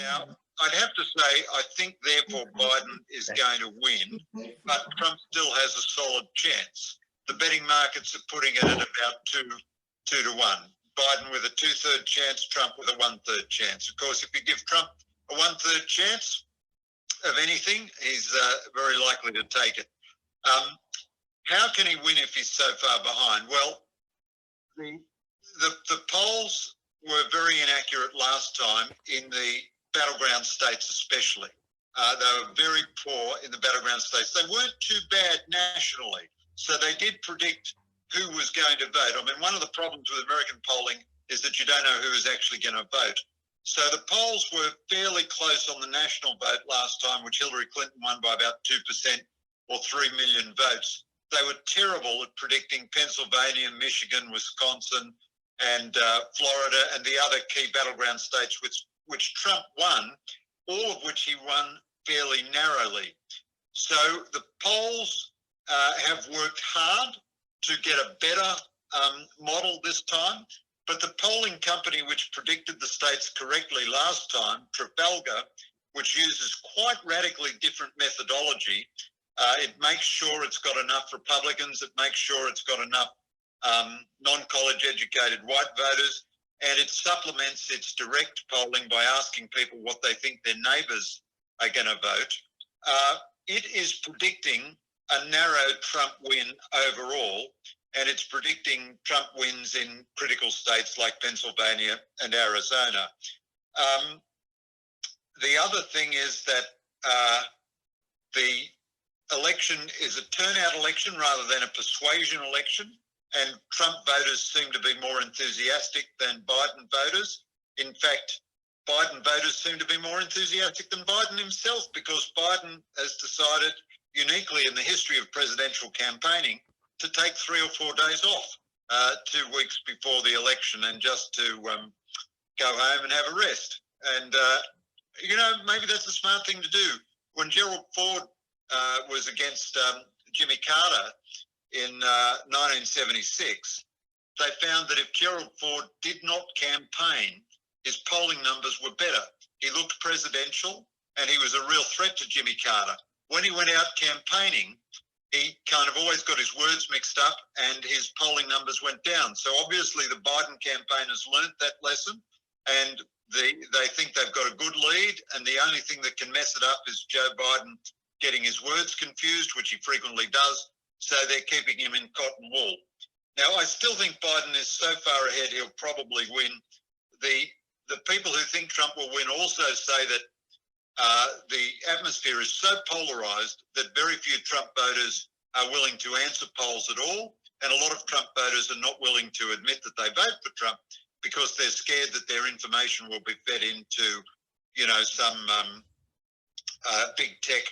Now, I'd have to say, I think therefore Biden is going to win, but Trump still has a solid chance. The betting markets are putting it at about 2 to 1. Biden with a 2/3 chance, Trump with a 1/3 chance. Of course, if you give Trump a 1/3 chance of anything, he's very likely to take it. How can he win if he's so far behind? Well, the polls were very inaccurate last time in the battleground states especially. They were very poor in the battleground states. They weren't too bad nationally. So they did predict who was going to vote. I mean, one of the problems with American polling is that you don't know who is actually going to vote. So the polls were fairly close on the national vote last time, which Hillary Clinton won by about 2% or 3 million votes. They were terrible at predicting Pennsylvania, Michigan, Wisconsin, and Florida, and the other key battleground states, which Trump won, all of which he won fairly narrowly. So the polls have worked hard to get a better model this time, but the polling company which predicted the states correctly last time, Trafalgar, which uses quite radically different methodology, it makes sure it's got enough Republicans, it makes sure it's got enough non-college educated white voters, and it supplements its direct polling by asking people what they think their neighbours are going to vote. It is predicting a narrow Trump win overall, and it's predicting Trump wins in critical states like Pennsylvania and Arizona. The other thing is that the election is a turnout election rather than a persuasion election, and Trump voters seem to be more enthusiastic than Biden voters. In fact, Biden voters seem to be more enthusiastic than Biden himself, because Biden has decided, uniquely in the history of presidential campaigning, to take 3 or 4 days off 2 weeks before the election, and just to go home and have a rest. And, maybe that's a smart thing to do. When Gerald Ford was against Jimmy Carter in 1976, they found that if Gerald Ford did not campaign, his polling numbers were better. He looked presidential, and he was a real threat to Jimmy Carter. When he went out campaigning, he kind of always got his words mixed up, and his polling numbers went down. So obviously the Biden campaigners learnt that lesson, and they think they've got a good lead, and the only thing that can mess it up is Joe Biden getting his words confused, which he frequently does, so they're keeping him in cotton wool. Now, I still think Biden is so far ahead he'll probably win. The people who think Trump will win also say that the atmosphere is so polarised that very few Trump voters are willing to answer polls at all, and a lot of Trump voters are not willing to admit that they vote for Trump because they're scared that their information will be fed into, some big tech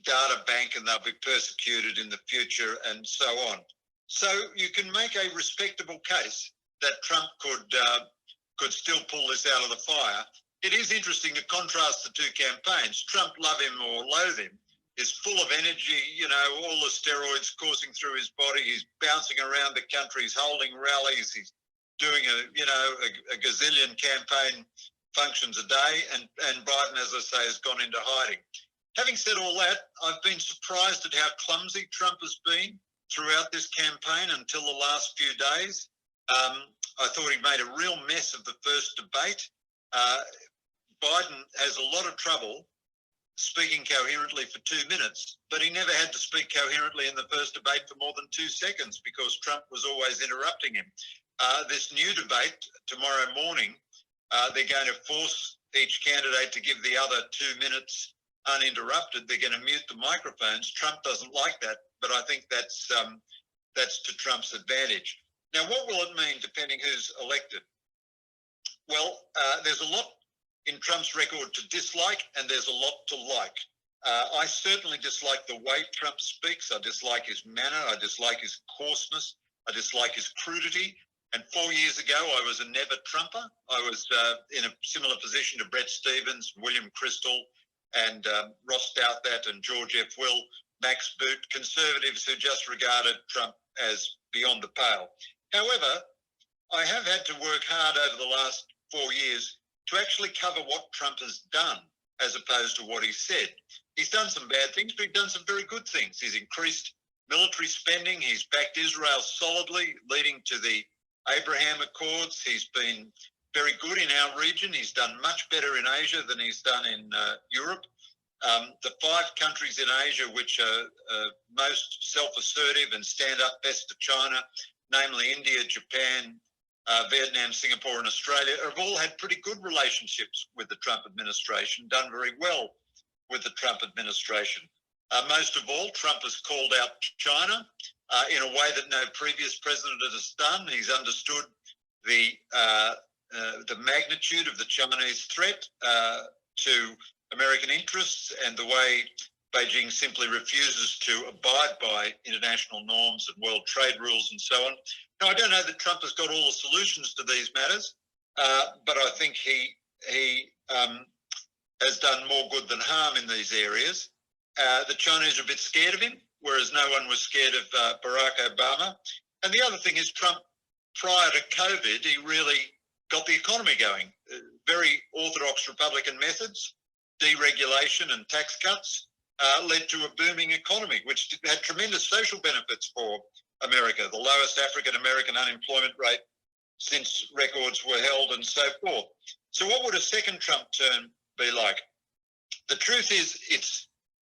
data bank, and they'll be persecuted in the future and so on. So you can make a respectable case that Trump could still pull this out of the fire. It is interesting to contrast the two campaigns. Trump, love him or loathe him, is full of energy, all the steroids coursing through his body. He's bouncing around the country. He's holding rallies. He's doing a gazillion campaign functions a day. And Biden, as I say, has gone into hiding. Having said all that, I've been surprised at how clumsy Trump has been throughout this campaign until the last few days. I thought he made a real mess of the first debate. Biden has a lot of trouble speaking coherently for 2 minutes, but he never had to speak coherently in the first debate for more than 2 seconds because Trump was always interrupting him. This new debate tomorrow morning, they're going to force each candidate to give the other 2 minutes uninterrupted. They're going to mute the microphones. Trump doesn't like that, but I think that's to Trump's advantage. Now, what will it mean depending who's elected? Well, there's a lot in Trump's record to dislike, and there's a lot to like. I certainly dislike the way Trump speaks. I dislike his manner. I dislike his coarseness. I dislike his crudity. And 4 years ago, I was a never Trumper. I was in a similar position to Bret Stephens, William Kristol, and Ross Douthat and George F. Will, Max Boot, conservatives who just regarded Trump as beyond the pale. However, I have had to work hard over the last 4 years to actually cover what Trump has done as opposed to what he said. He's done some bad things, but he's done some very good things. He's increased military spending. He's backed Israel solidly, leading to the Abraham Accords. He's been very good in our region. He's done much better in Asia than he's done in Europe. The 5 countries in Asia which are most self-assertive and stand up best to China, namely India, Japan, Vietnam, Singapore and Australia, have all had pretty good relationships with the Trump administration, done very well with the Trump administration. Most of all, Trump has called out China in a way that no previous president has done. He's understood the magnitude of the Chinese threat to American interests and the way Beijing simply refuses to abide by international norms and world trade rules and so on. Now, I don't know that Trump has got all the solutions to these matters, but I think he has done more good than harm in these areas. The Chinese are a bit scared of him, whereas no one was scared of Barack Obama. And the other thing is Trump, prior to COVID, he really got the economy going. Very orthodox Republican methods, deregulation and tax cuts, led to a booming economy, which had tremendous social benefits for America, the lowest African-American unemployment rate since records were held and so forth. So what would a second Trump term be like? The truth is it's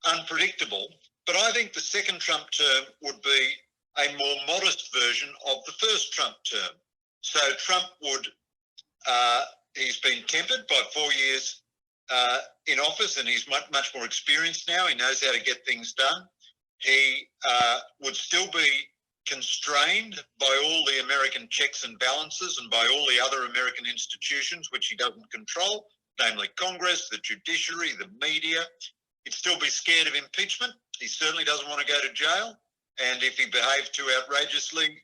unpredictable, but I think the second Trump term would be a more modest version of the first Trump term. So Trump would, he's been tempered by 4 years in office, and he's much more experienced now. He knows how to get things done. He would still be constrained by all the American checks and balances and by all the other American institutions which he doesn't control, namely Congress, the judiciary, the media. He'd still be scared of impeachment. He certainly doesn't want to go to jail. And if he behaved too outrageously,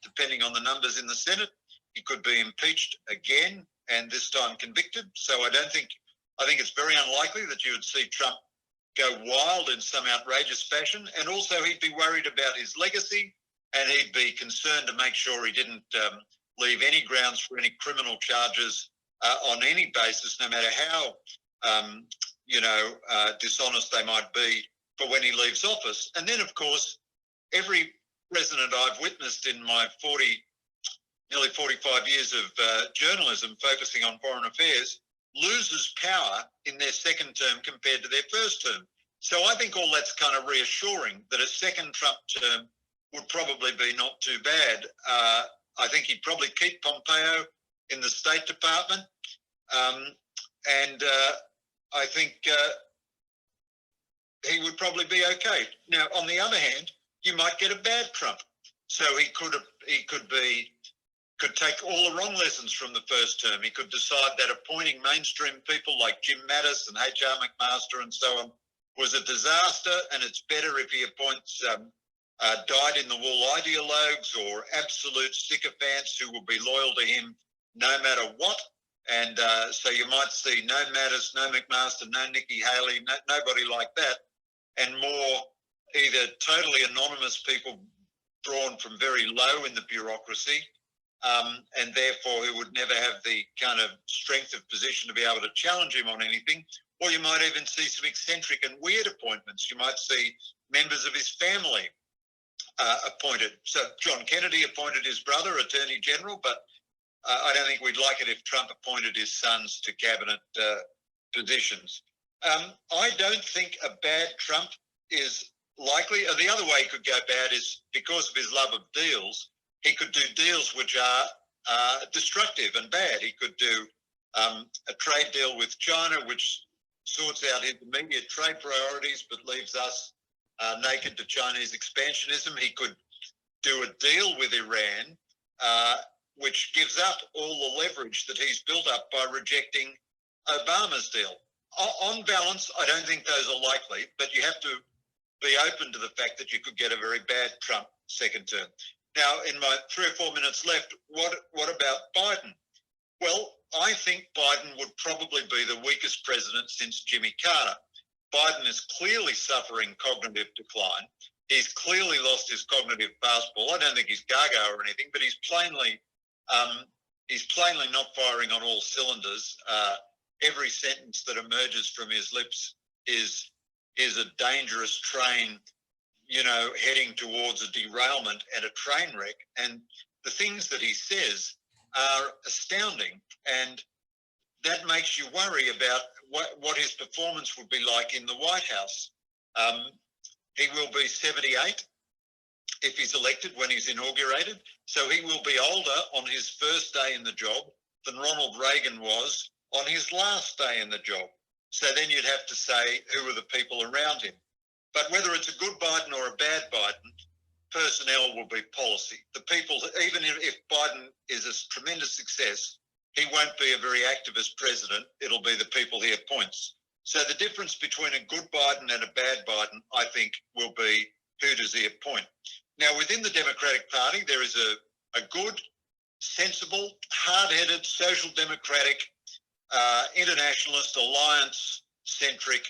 depending on the numbers in the Senate, he could be impeached again and this time convicted. So I think it's very unlikely that you would see Trump go wild in some outrageous fashion. And also he'd be worried about his legacy, and he'd be concerned to make sure he didn't leave any grounds for any criminal charges on any basis, no matter how, dishonest they might be, for when he leaves office. And then, of course, every president I've witnessed in my nearly 45 years of journalism focusing on foreign affairs loses power in their second term compared to their first term. So I think all that's kind of reassuring, that a second Trump term would probably be not too bad. I think he'd probably keep Pompeo in the State Department. I think he would probably be okay. Now, on the other hand, you might get a bad Trump. So he could take all the wrong lessons from the first term. He could decide that appointing mainstream people like Jim Mattis and H.R. McMaster and so on was a disaster, and it's better if he appoints dyed-in-the-wool ideologues or absolute sycophants who will be loyal to him no matter what. And so you might see no Mattis, no McMaster, no Nikki Haley, nobody like that, and more either totally anonymous people drawn from very low in the bureaucracy, and therefore who would never have the kind of strength of position to be able to challenge him on anything. Or you might even see some eccentric and weird appointments. You might see members of his family appointed. So John Kennedy appointed his brother Attorney General, but I don't think we'd like it if Trump appointed his sons to cabinet positions. I don't think a bad Trump is likely. The other way he could go bad is because of his love of deals. He could do deals which are destructive and bad. He could do a trade deal with China, which sorts out his immediate trade priorities but leaves us naked to Chinese expansionism. He could do a deal with Iran, which gives up all the leverage that he's built up by rejecting Obama's deal. On balance, I don't think those are likely, but you have to be open to the fact that you could get a very bad Trump second term. Now, in my 3 or 4 minutes left, what about Biden? Well, I think Biden would probably be the weakest president since Jimmy Carter. Biden is clearly suffering cognitive decline. He's clearly lost his cognitive fastball. I don't think he's gaga or anything, but he's plainly he's plainly not firing on all cylinders. Every sentence that emerges from his lips is a dangerous train, you know, heading towards a derailment and a train wreck. And the things that he says are astounding, and that makes you worry about what his performance would be like in the White House. He will be 78 if he's elected when he's inaugurated, so he will be older on his first day in the job than Ronald Reagan was on his last day in the job. So then you'd have to say, who are the people around him? But whether it's a good Biden or a bad Biden, personnel will be policy. The people, even if Biden is a tremendous success, he won't be a very activist president. It'll be the people he appoints. So the difference between a good Biden and a bad Biden, I think, will be who does he appoint. Now, within the Democratic Party, there is a good, sensible, hard-headed, social democratic, internationalist, alliance-centric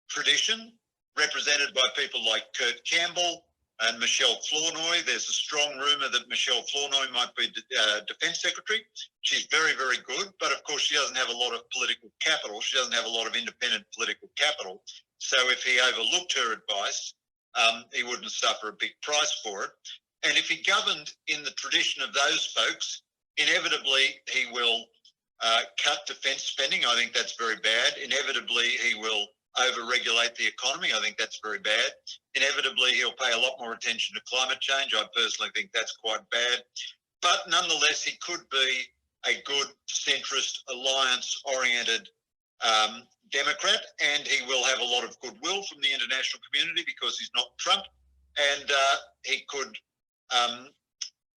tradition represented by people like Kurt Campbell and Michelle Flournoy. There's a strong rumour that Michelle Flournoy might be Defence Secretary. She's very, very good, but of course she doesn't have a lot of political capital. She doesn't have a lot of independent political capital. So if he overlooked her advice, he wouldn't suffer a big price for it. And if he governed in the tradition of those folks, inevitably he will cut defence spending. I think that's very bad. Inevitably he will over-regulate the economy. I think that's very bad. Inevitably he'll pay a lot more attention to climate change. I personally think that's quite bad. But nonetheless, he could be a good centrist, alliance-oriented Democrat, and he will have a lot of goodwill from the international community because he's not Trump, and he could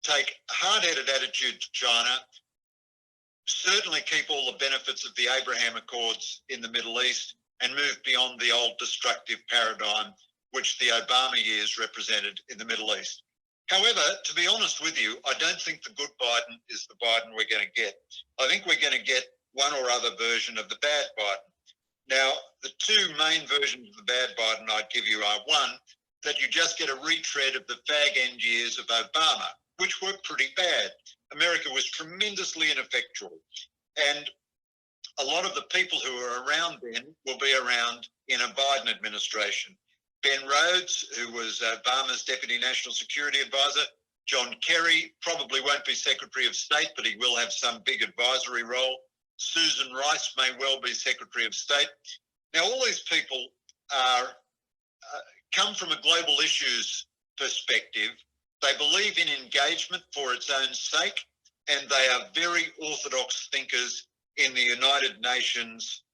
take a hard-headed attitude to China, certainly keep all the benefits of the Abraham Accords in the Middle East, and move beyond the old destructive paradigm which the Obama years represented in the Middle East. However, to be honest with you, I don't think the good Biden is the Biden we're going to get. I think we're going to get one or other version of the bad Biden. Now, the two main versions of the bad Biden I'd give you are, one, that you just get a retread of the fag end years of Obama, which were pretty bad. America was tremendously ineffectual. And a lot of the people who were around then will be around in a Biden administration. Ben Rhodes, who was Obama's Deputy National Security Advisor, John Kerry probably won't be Secretary of State, but he will have some big advisory role. Susan Rice may well be Secretary of State. Now, all these people are come from a global issues perspective. They believe in engagement for its own sake, and they are very orthodox thinkers in the United Nations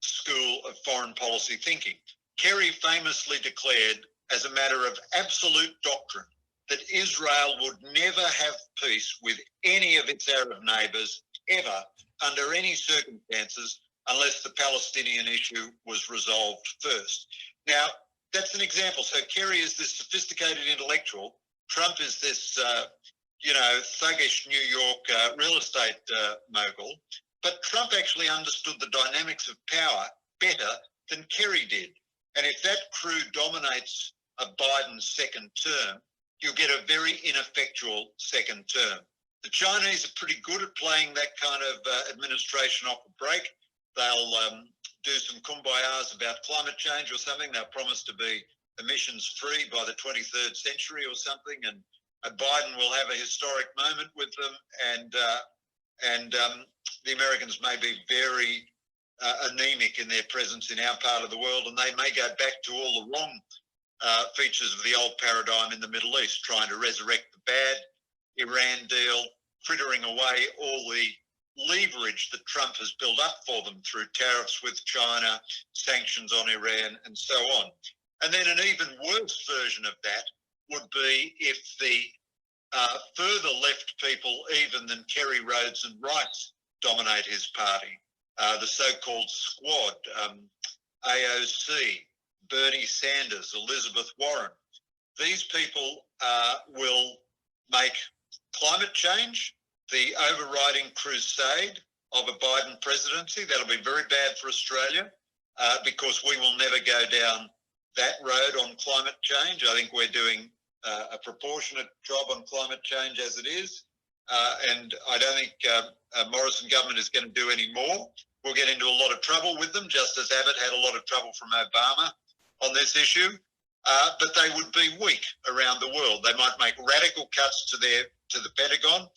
School of Foreign Policy Thinking. Kerry famously declared, as a matter of absolute doctrine, that Israel would never have peace with any of its Arab neighbours ever, under any circumstances, unless the Palestinian issue was resolved first. Now, that's an example. So Kerry is this sophisticated intellectual. Trump is this, thuggish New York real estate mogul. But Trump actually understood the dynamics of power better than Kerry did. And if that crew dominates a Biden second term, you'll get a very ineffectual second term. The Chinese are pretty good at playing that kind of administration off the break. They'll do some kumbayas about climate change or something. They'll promise to be emissions free by the 23rd century or something, and Biden will have a historic moment with them, and the Americans may be very anemic in their presence in our part of the world, and they may go back to all the wrong features of the old paradigm in the Middle East, trying to resurrect the bad Iran deal, frittering away all the leverage that Trump has built up for them through tariffs with China, sanctions on Iran, and so on. And then an even worse version of that would be if the further left people, even than Kerry, Rhodes and Rice, dominate his party. The so-called squad, AOC, Bernie Sanders, Elizabeth Warren. These people will make climate change the overriding crusade of a Biden presidency. That'll be very bad for Australia because we will never go down that road on climate change. I think we're doing a proportionate job on climate change as it is. and I don't think Morrison government is going to do any more. We'll get into a lot of trouble with them, just as Abbott had a lot of trouble from Obama on this issue. But they would be weak around the world. They might make radical cuts to the Pentagon,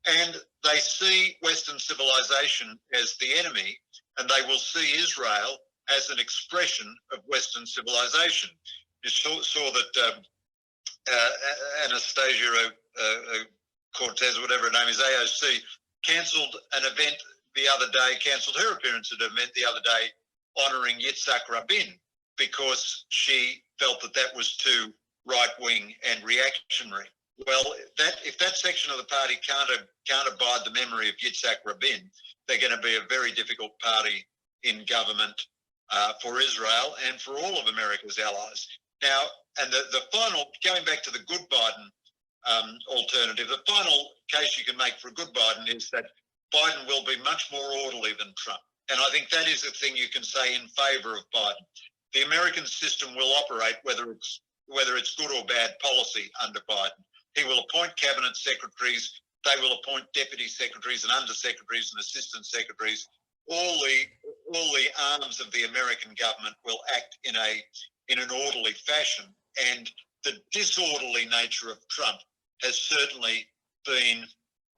and they see Western civilization as the enemy, and they will see Israel as an expression of Western civilization. You saw that Anastasia Cortez, whatever her name is, AOC, cancelled an event the other day, cancelled her appearance at an event the other day honouring Yitzhak Rabin, because she felt that was too right-wing and reactionary. Well, if that section of the party can't abide the memory of Yitzhak Rabin, they're going to be a very difficult party in government for Israel and for all of America's allies. Now, and the final, going back to the good Biden alternative, the final case you can make for a good Biden is that Biden will be much more orderly than Trump. And I think that is a thing you can say in favour of Biden. The American system will operate whether it's good or bad policy under Biden. He will appoint cabinet secretaries. They will appoint deputy secretaries and undersecretaries and assistant secretaries. All the arms of the American government will act in an orderly fashion. And the disorderly nature of Trump has certainly been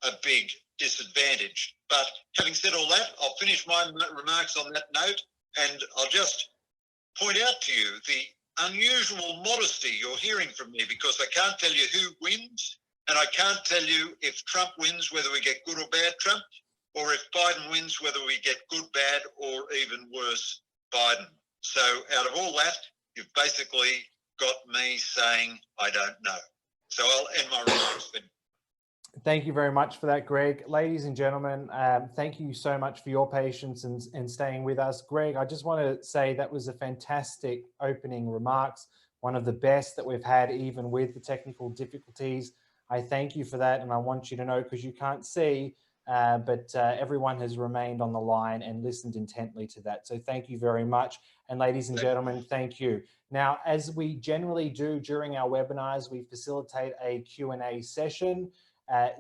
a big disadvantage. But having said all that, I'll finish my remarks on that note, and I'll just point out to you the unusual modesty you're hearing from me, because I can't tell you who wins, and I can't tell you if Trump wins whether we get good or bad Trump, or if Biden wins whether we get good, bad, or even worse Biden. So out of all that, you've basically got me saying I don't know. So I'll end my remarks then. Thank you very much for that, Greg. Ladies and gentlemen, thank you so much for your patience and staying with us. Greg, I just want to say that was a fantastic opening remarks, one of the best that we've had, even with the technical difficulties. I thank you for that, and I want you to know, because you can't see, but everyone has remained on the line and listened intently to that. So thank you very much. And ladies and gentlemen, thank you. Now, as we generally do during our webinars, we facilitate a Q&A session.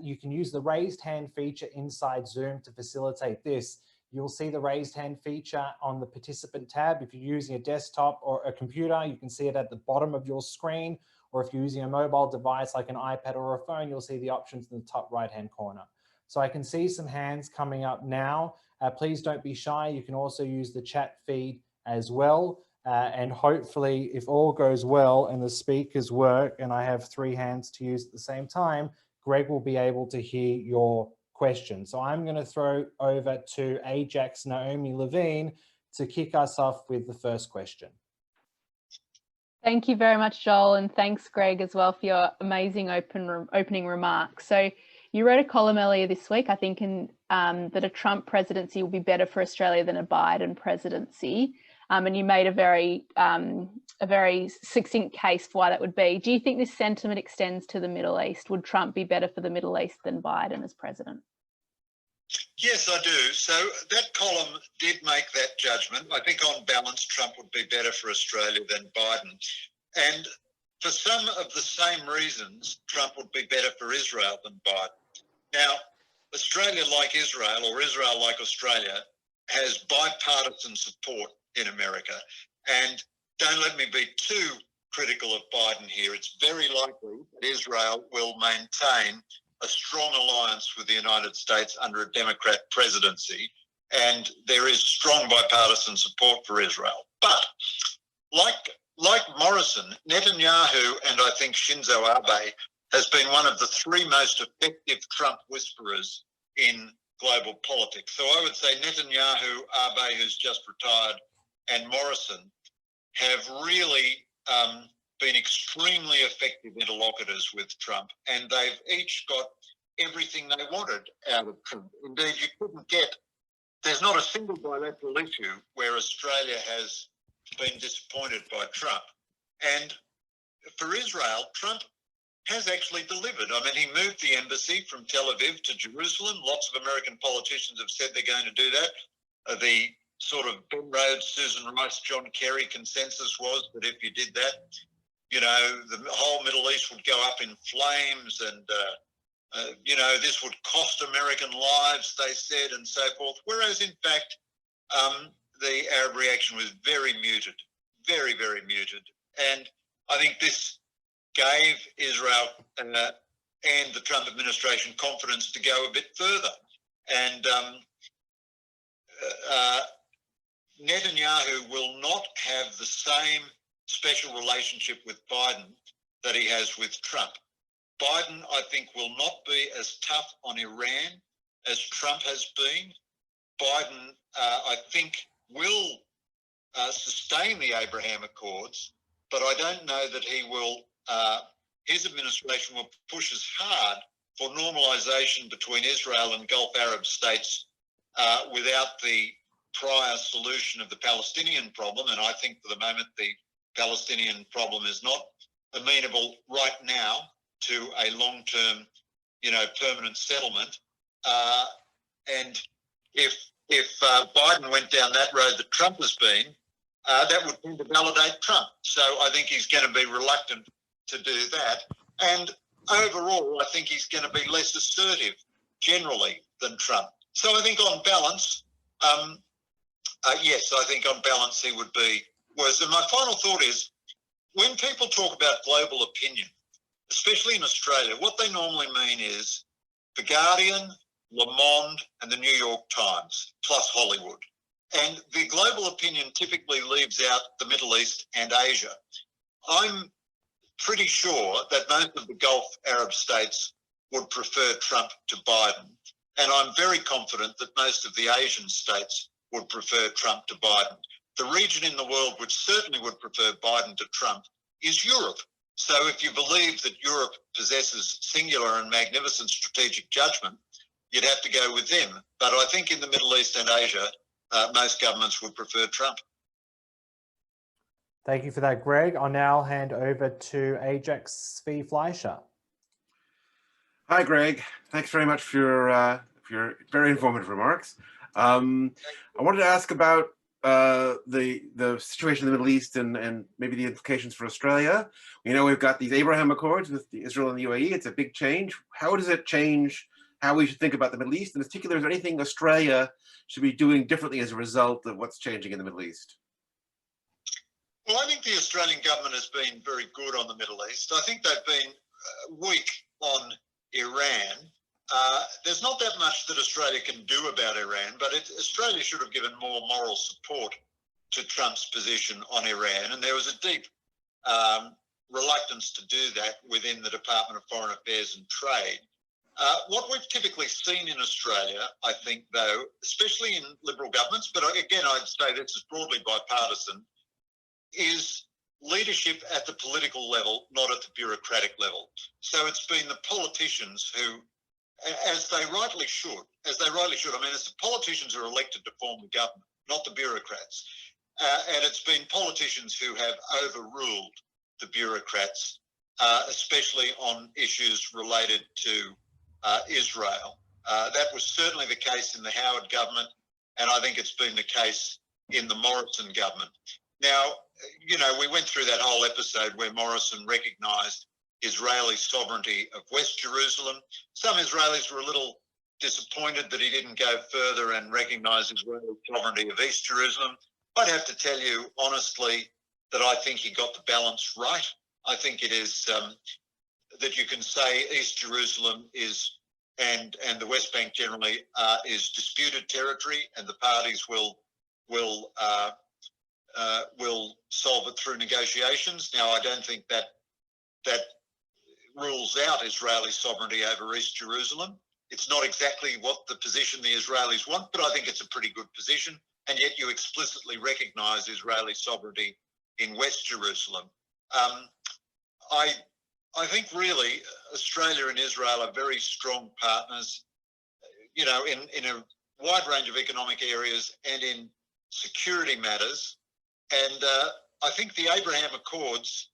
You can use the raised hand feature inside Zoom to facilitate this. You'll see the raised hand feature on the participant tab. If you're using a desktop or a computer, you can see it at the bottom of your screen. Or if you're using a mobile device like an iPad or a phone, you'll see the options in the top right-hand corner. So I can see some hands coming up now. Please don't be shy. You can also use the chat feed as well. And hopefully, if all goes well and the speakers work, and I have 3 hands to use at the same time, Greg will be able to hear your question. So I'm going to throw over to AIJAC's Naomi Levine to kick us off with the first question. Thank you very much, Joel, and thanks, Greg, as well, for your amazing opening remarks. So you wrote a column earlier this week, I think, that a Trump presidency will be better for Australia than a Biden presidency. And you made a very succinct case for why that would be. Do you think this sentiment extends to the Middle East? Would Trump be better for the Middle East than Biden as president? Yes, I do. So that column did make that judgment. I think on balance, Trump would be better for Australia than Biden. And for some of the same reasons, Trump would be better for Israel than Biden. Now, Australia like Israel, or Israel like Australia, has bipartisan support in America. And don't let me be too critical of Biden here. It's very likely that Israel will maintain a strong alliance with the United States under a Democrat presidency. And there is strong bipartisan support for Israel. But like Morrison, Netanyahu and I think Shinzo Abe has been one of the 3 most effective Trump whisperers in global politics. So I would say Netanyahu, Abe, who's just retired, and Morrison have really been extremely effective interlocutors with Trump, and they've each got everything they wanted out of Trump. Indeed, there's not a single bilateral issue where Australia has been disappointed by Trump. And for Israel, Trump has actually delivered. I mean, he moved the embassy from Tel Aviv to Jerusalem. Lots of American politicians have said they're going to do that. The sort of Ben Rhodes, Susan Rice, John Kerry consensus was that if you did that, you know, the whole Middle East would go up in flames and you know, this would cost American lives, they said, and so forth. Whereas, in fact, the Arab reaction was very muted, very, very muted. And I think this gave Israel and the Trump administration confidence to go a bit further. And Netanyahu will not have the same special relationship with Biden that he has with Trump. Biden, I think, will not be as tough on Iran as Trump has been. Biden, I think, will sustain the Abraham Accords, but I don't know that he will, his administration will push as hard for normalisation between Israel and Gulf Arab states without the prior solution of the Palestinian problem. And I think for the moment the Palestinian problem is not amenable right now to a long-term, you know, permanent settlement. And if Biden went down that road that Trump has been, that would tend to validate Trump. So I think he's going to be reluctant to do that. And overall, I think he's going to be less assertive generally than Trump. So I think on balance, yes, I think on balance he would be worse. And my final thought is, when people talk about global opinion, especially in Australia, what they normally mean is The Guardian, Le Monde and the New York Times, plus Hollywood. And the global opinion typically leaves out the Middle East and Asia. I'm pretty sure that most of the Gulf Arab states would prefer Trump to Biden. And I'm very confident that most of the Asian states would prefer Trump to Biden. The region in the world which certainly would prefer Biden to Trump is Europe. So if you believe that Europe possesses singular and magnificent strategic judgment, you'd have to go with them. But I think in the Middle East and Asia, most governments would prefer Trump. Thank you for that, Greg. I'll now hand over to AIJAC's Svi Fleischer. Hi, Greg. Thanks very much for your very informative remarks. I wanted to ask about the situation in the Middle East and maybe the implications for Australia. We know we've got these Abraham Accords with Israel and the UAE. It's a big change. How does it change how we should think about the Middle East? In particular, is there anything Australia should be doing differently as a result of what's changing in the Middle East? Well, I think the Australian government has been very good on the Middle East. I think they've been weak on Iran. There's not that much that Australia can do about Iran, but Australia should have given more moral support to Trump's position on Iran. And there was a deep reluctance to do that within the Department of Foreign Affairs and Trade. What we've typically seen in Australia, I think, though, especially in Liberal governments, but again, I'd say this is broadly bipartisan, is leadership at the political level, not at the bureaucratic level. So it's been the politicians who, as they rightly should, I mean, it's the politicians who are elected to form the government, not the bureaucrats. And it's been politicians who have overruled the bureaucrats, especially on issues related to Israel. That was certainly the case in the Howard government, and I think it's been the case in the Morrison government. Now, you know, we went through that whole episode where Morrison recognised Israeli sovereignty of West Jerusalem. Some Israelis were a little disappointed that he didn't go further and recognise Israeli sovereignty of East Jerusalem. I'd have to tell you honestly that I think he got the balance right. I think it is that you can say East Jerusalem is, and the West Bank generally, is disputed territory, and the parties will solve it through negotiations. Now, I don't think that rules out Israeli sovereignty over East Jerusalem. It's not exactly what the position the Israelis want, but I think it's a pretty good position. And yet you explicitly recognise Israeli sovereignty in West Jerusalem. I think really Australia and Israel are very strong partners, you know, in a wide range of economic areas and in security matters. And I think the Abraham Accords,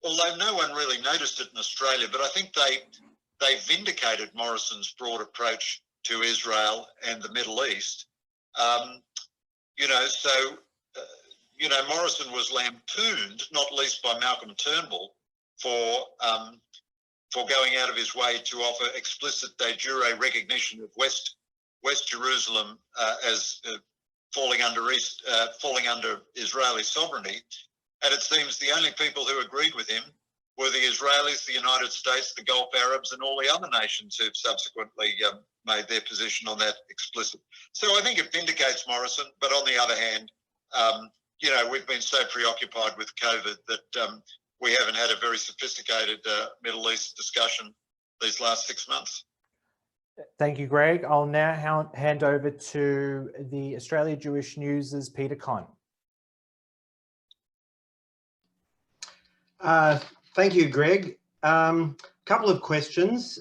although no one really noticed it in Australia, but I think they vindicated Morrison's broad approach to Israel and the Middle East. You know, so, you know, Morrison was lampooned, not least by Malcolm Turnbull, for for going out of his way to offer explicit de jure recognition of West Jerusalem as falling under Israeli sovereignty. And it seems the only people who agreed with him were the Israelis, the United States, the Gulf Arabs, and all the other nations who've subsequently made their position on that explicit. So I think it vindicates Morrison, but on the other hand, you know, we've been so preoccupied with COVID that we haven't had a very sophisticated Middle East discussion these last 6 months. Thank you, Greg. I'll now hand over to the Australia Jewish News's Peter Conn. Thank you, Greg. Couple of questions.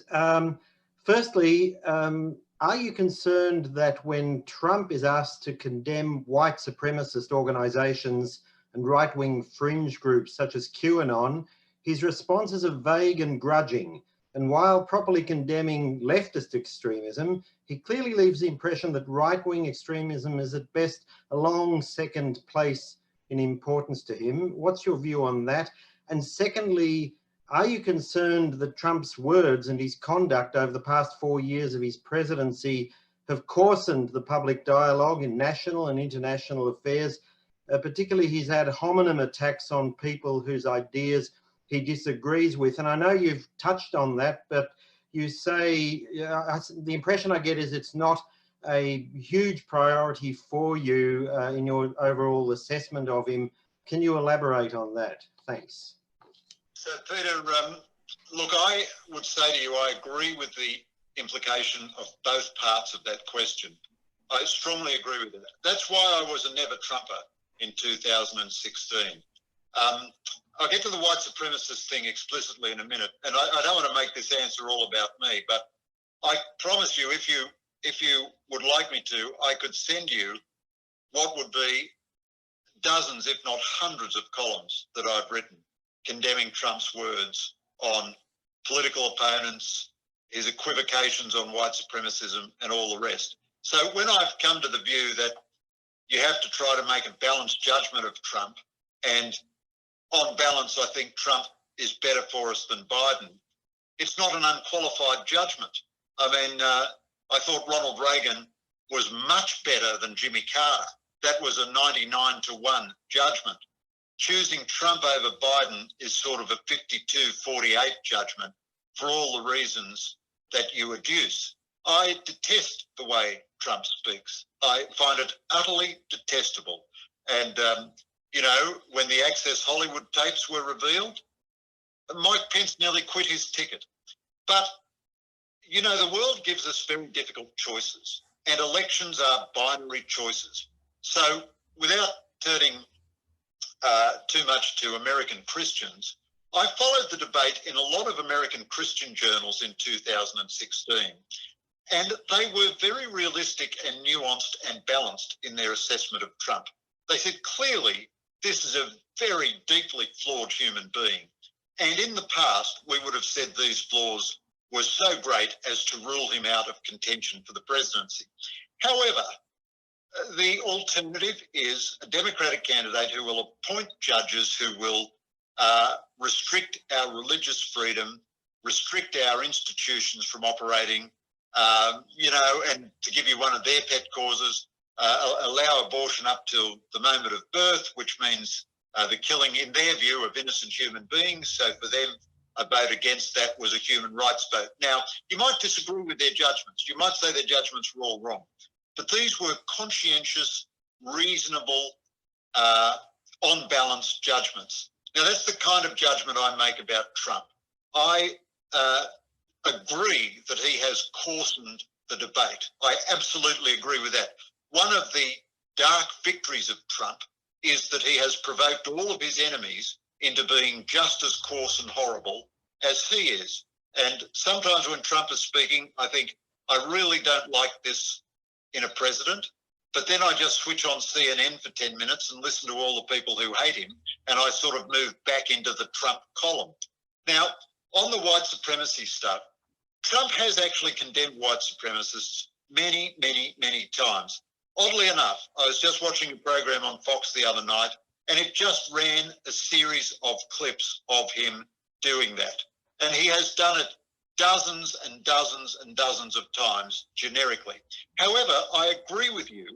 Firstly, are you concerned that when Trump is asked to condemn white supremacist organisations and right-wing fringe groups such as QAnon, his responses are vague and grudging? And while properly condemning leftist extremism, he clearly leaves the impression that right-wing extremism is at best a long second place in importance to him. What's your view on that? And secondly, are you concerned that Trump's words and his conduct over the past 4 years of his presidency have coarsened the public dialogue in national and international affairs, particularly his ad hominem attacks on people whose ideas he disagrees with? And I know you've touched on that, but you say, the impression I get is it's not a huge priority for you in your overall assessment of him. Can you elaborate on that? Thanks. So, Peter, look, I would say to you, I agree with the implication of both parts of that question. I strongly agree with that. That's why I was a never Trumper in 2016. I'll get to the white supremacist thing explicitly in a minute, and I don't want to make this answer all about me, but I promise you, if you would like me to, I could send you what would be dozens, if not hundreds, of columns that I've written condemning Trump's words on political opponents, his equivocations on white supremacism, and all the rest. So when I've come to the view that you have to try to make a balanced judgment of Trump, and on balance, I think Trump is better for us than Biden, it's not an unqualified judgment. I mean, I thought Ronald Reagan was much better than Jimmy Carter. That was a 99-1 judgment. Choosing Trump over Biden is sort of a 52-48 judgment for all the reasons that you adduce. I detest the way Trump speaks. I find it utterly detestable. And, you know, when the Access Hollywood tapes were revealed, Mike Pence nearly quit his ticket. But, you know, the world gives us very difficult choices, and elections are binary choices. So without turning too much to American Christians, I followed the debate in a lot of American Christian journals in 2016, and they were very realistic and nuanced and balanced in their assessment of Trump. They said, clearly, this is a very deeply flawed human being. And in the past, we would have said these flaws were so great as to rule him out of contention for the presidency. However, the alternative is a Democratic candidate who will appoint judges who will restrict our religious freedom, restrict our institutions from operating, you know, and to give you one of their pet causes, allow abortion up till the moment of birth, which means the killing, in their view, of innocent human beings. So for them, a vote against that was a human rights vote. Now, you might disagree with their judgments. You might say their judgments were all wrong. But these were conscientious, reasonable, on balance judgments. Now, that's the kind of judgment I make about Trump. I agree that he has coarsened the debate. I absolutely agree with that. One of the dark victories of Trump is that he has provoked all of his enemies into being just as coarse and horrible as he is. And sometimes when Trump is speaking, I think, I really don't like this in a president, but then I just switch on CNN for 10 minutes and listen to all the people who hate him, and I sort of move back into the Trump column. Now, on the white supremacy stuff, Trump has actually condemned white supremacists many, many, many times. Oddly enough, I was just watching a program on Fox the other night, and it just ran a series of clips of him doing that. And he has done it dozens and dozens and dozens of times generically. However, I agree with you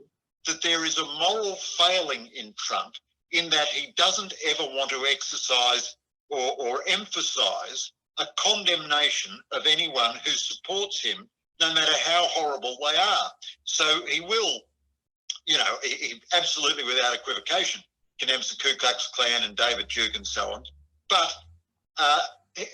that there is a moral failing in Trump in that he doesn't ever want to exercise or emphasise a condemnation of anyone who supports him, no matter how horrible they are. So he will, he absolutely without equivocation condemns the Ku Klux Klan and David Duke and so on. But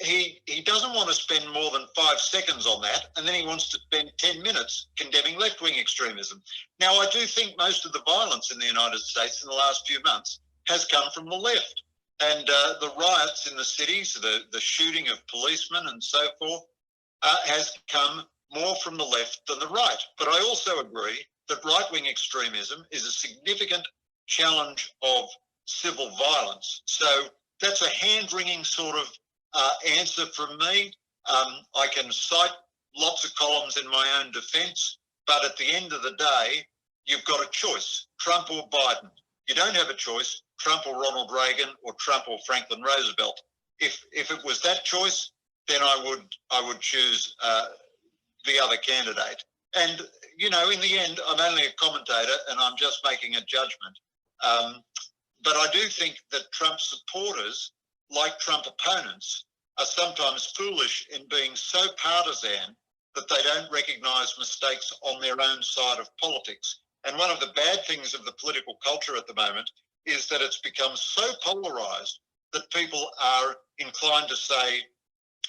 he doesn't want to spend more than 5 seconds on that, and then he wants to spend 10 minutes condemning left-wing extremism. Now, I do think most of the violence in the United States in the last few months has come from the left. And the riots in the cities, the shooting of policemen and so forth, has come more from the left than the right. But I also agree that right-wing extremism is a significant challenge of civil violence. So that's a hand-wringing sort of answer from me. I can cite lots of columns in my own defence, but at the end of the day, you've got a choice, Trump or Biden. You don't have a choice, Trump or Ronald Reagan or Trump or Franklin Roosevelt. If it was that choice, then I would choose the other candidate. And, in the end, I'm only a commentator and I'm just making a judgment. But I do think that Trump supporters, like Trump opponents, are sometimes foolish in being so partisan that they don't recognise mistakes on their own side of politics. And one of the bad things of the political culture at the moment is that it's become so polarised that people are inclined to say,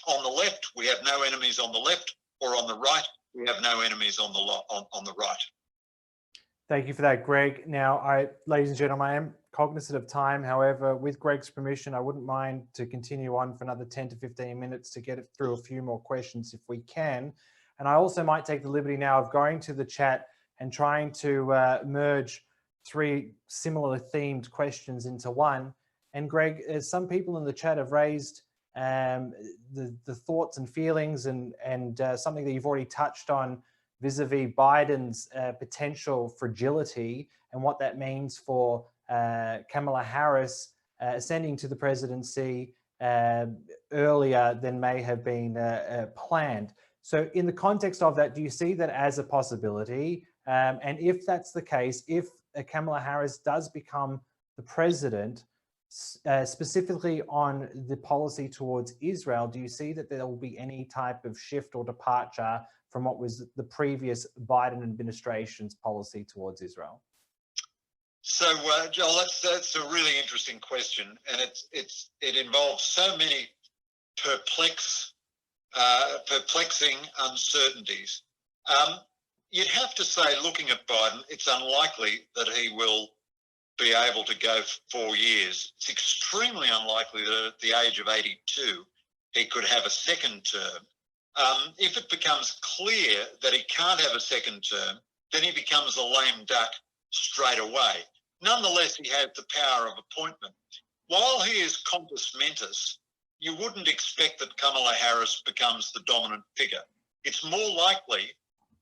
on the left, we have no enemies on the left, or on the right, we have no enemies on the right. Thank you for that, Greg. Now, ladies and gentlemen, I am cognizant of time. However, with Greg's permission, I wouldn't mind to continue on for another 10 to 15 minutes to get through a few more questions if we can. And I also might take the liberty now of going to the chat and trying to merge 3 similar themed questions into one. And Greg, as some people in the chat have raised the thoughts and feelings and something that you've already touched on vis-a-vis Biden's potential fragility and what that means for Kamala Harris ascending to the presidency earlier than may have been planned. So in the context of that, do you see that as a possibility? And if that's the case, if Kamala Harris does become the president, specifically on the policy towards Israel, do you see that there will be any type of shift or departure from what was the previous Biden administration's policy towards Israel? So, Joel, that's a really interesting question, and it involves so many perplexing uncertainties. You'd have to say, looking at Biden, it's unlikely that he will be able to go for 4 years. It's extremely unlikely that at the age of 82 he could have a second term. If it becomes clear that he can't have a second term, then he becomes a lame duck straight away. Nonetheless, he has the power of appointment. While he is compos mentis, you wouldn't expect that Kamala Harris becomes the dominant figure. It's more likely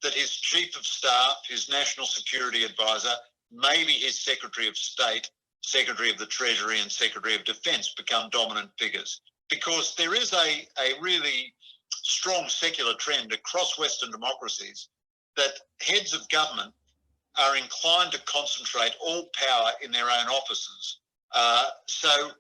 that his chief of staff, his national security advisor, maybe his Secretary of State, Secretary of the Treasury and Secretary of Defence become dominant figures, because there is a really strong secular trend across Western democracies that heads of government are inclined to concentrate all power in their own offices. So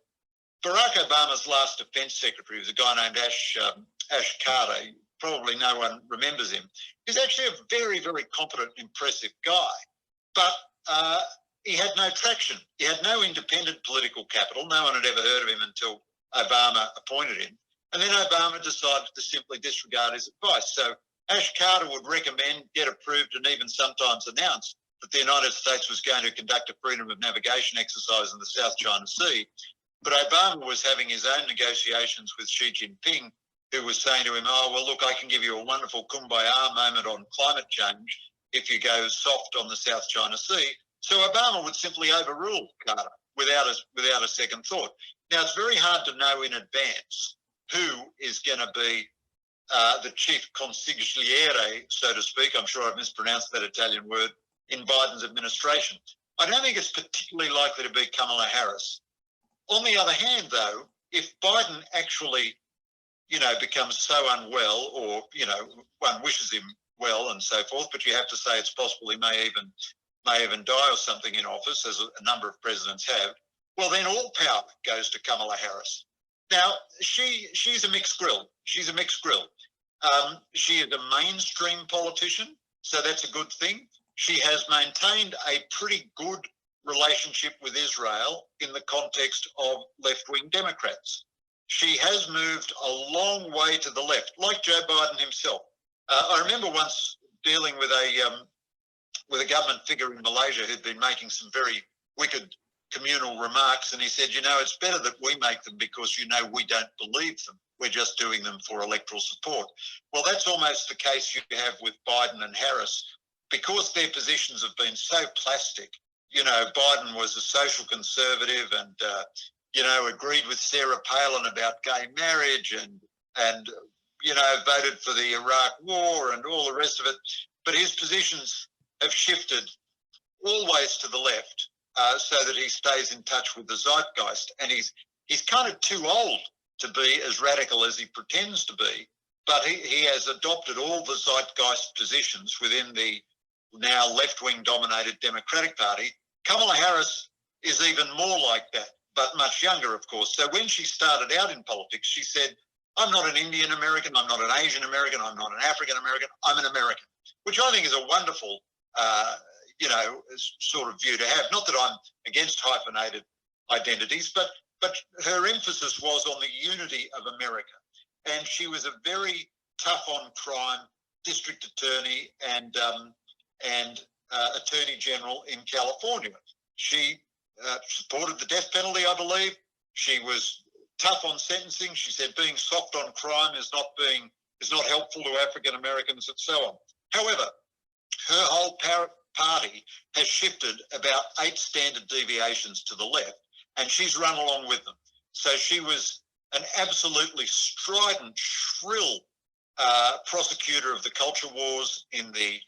Barack Obama's last defence secretary was a guy named Ash Carter. Probably no one remembers him. He's actually a very, very competent, impressive guy. But he had no traction. He had no independent political capital. No one had ever heard of him until Obama appointed him. And then Obama decided to simply disregard his advice. So Ash Carter would recommend, get approved, and even sometimes announce that the United States was going to conduct a freedom of navigation exercise in the South China Sea. But Obama was having his own negotiations with Xi Jinping, who was saying to him, oh, well, look, I can give you a wonderful kumbaya moment on climate change if you go soft on the South China Sea. So Obama would simply overrule Carter without a second thought. Now, it's very hard to know in advance who is going to be the chief consigliere, so to speak. I'm sure I've mispronounced that Italian word, in Biden's administration. I don't think it's particularly likely to be Kamala Harris. On the other hand, though, if Biden actually becomes so unwell, or, one wishes him well and so forth, but you have to say it's possible he may even die or something in office, as a number of presidents have, well, then all power goes to Kamala Harris. Now, she's a mixed grill. She's a mixed grill. She is a mainstream politician, so that's a good thing. She has maintained a pretty good relationship with Israel in the context of left-wing Democrats. She has moved a long way to the left, like Joe Biden himself. I remember once dealing with a government figure in Malaysia who'd been making some very wicked communal remarks, and he said, it's better that we make them because we don't believe them. We're just doing them for electoral support. Well, that's almost the case you have with Biden and Harris, because their positions have been so plastic. Biden was a social conservative and agreed with Sarah Palin about gay marriage and voted for the Iraq War and all the rest of it. But his positions have shifted always to the left, so that he stays in touch with the zeitgeist. And he's kind of too old to be as radical as he pretends to be, but he has adopted all the zeitgeist positions within the now left-wing dominated Democratic Party. Kamala Harris is even more like that, but much younger, of course. So when she started out in politics, she said, I'm not an Indian American, I'm not an Asian American, I'm not an African American, I'm an American, which I think is a wonderful, sort of view to have. Not that I'm against hyphenated identities, but her emphasis was on the unity of America. And she was a very tough on crime district attorney and attorney general in California. She supported the death penalty, I believe. She was tough on sentencing. She said being soft on crime is not helpful to African Americans, and so on. However, her whole party has shifted about 8 standard deviations to the left, and she's run along with them. So she was an absolutely strident, shrill prosecutor of the culture wars in the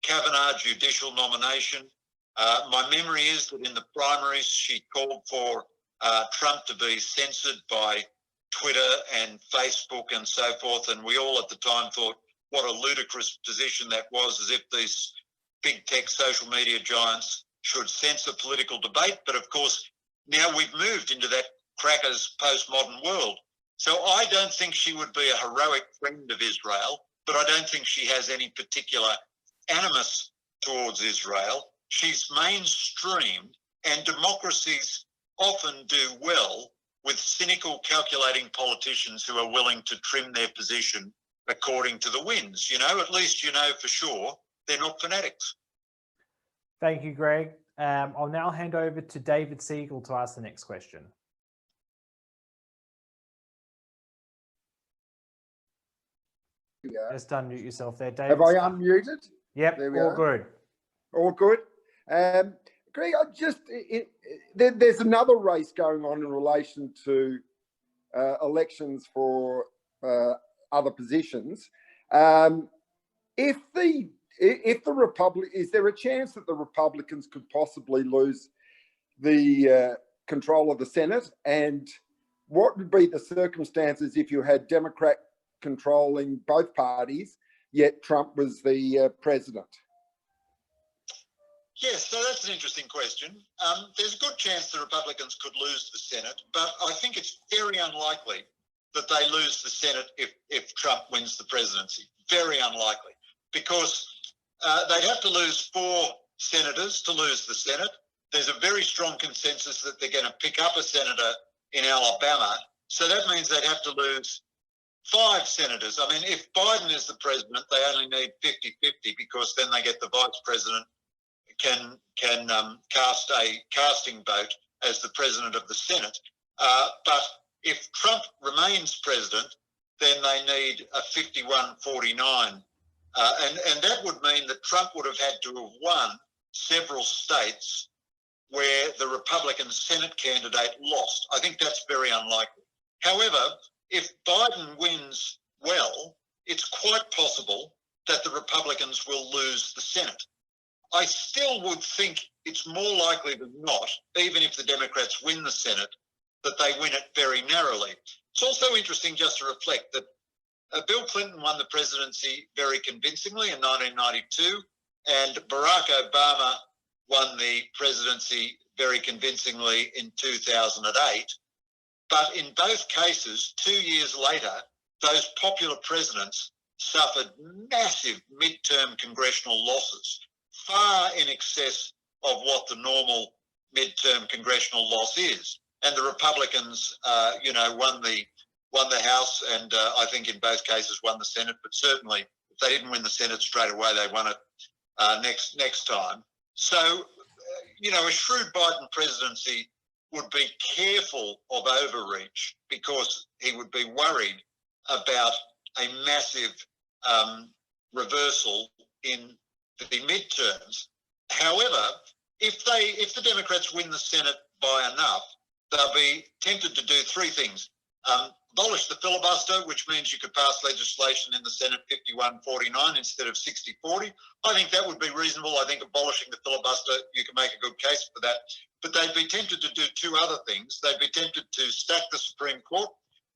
Kavanaugh judicial nomination. My memory is that in the primaries, she called for Trump to be censored by Twitter and Facebook and so forth. And we all at the time thought, what a ludicrous position that was, as if these big tech social media giants should censor political debate. But of course, now we've moved into that crackers postmodern world. So I don't think she would be a heroic friend of Israel, but I don't think she has any particular animus towards Israel. She's mainstream, and democracies often do well with cynical, calculating politicians who are willing to trim their position according to the winds. At least for sure they're not fanatics. Thank you, Greg. I'll now hand over to David Siegel to ask the next question. Just unmute yourself there, David. Have I unmuted? Yep, all good. All good. Greg, there's another race going on in relation to elections for other positions. If the is there a chance that the Republicans could possibly lose the control of the Senate? And what would be the circumstances if you had Democrat controlling both parties, yet Trump was the president? Yes, so that's an interesting question. There's a good chance the Republicans could lose the Senate, but I think it's very unlikely that they lose the Senate if Trump wins the presidency. Very unlikely, because they'd have to lose 4 senators to lose the Senate. There's a very strong consensus that they're going to pick up a senator in Alabama. So that means they'd have to lose 5 senators. I mean, if Biden is the president, they only need 50-50, because then they get the vice president can cast a casting vote as the president of the Senate. But if Trump remains president, then they need a 51-49. And that would mean that Trump would have had to have won several states where the Republican Senate candidate lost. I think that's very unlikely. However, if Biden wins well, it's quite possible that the Republicans will lose the Senate. I still would think it's more likely than not, even if the Democrats win the Senate, that they win it very narrowly. It's also interesting just to reflect that Bill Clinton won the presidency very convincingly in 1992, and Barack Obama won the presidency very convincingly in 2008. But in both cases, 2 years later, those popular presidents suffered massive midterm congressional losses, far in excess of what the normal midterm congressional loss is. And the Republicans, won the House, and I think in both cases won the Senate. But certainly, if they didn't win the Senate straight away, they won it next time. So, a shrewd Biden presidency would be careful of overreach because he would be worried about a massive reversal in the midterms. However, if the Democrats win the Senate by enough, they'll be tempted to do three things. Abolish the filibuster, which means you could pass legislation in the Senate 51-49 instead of 60-40. I think that would be reasonable. I think abolishing the filibuster, you can make a good case for that. But they'd be tempted to do two other things. They'd be tempted to stack the Supreme Court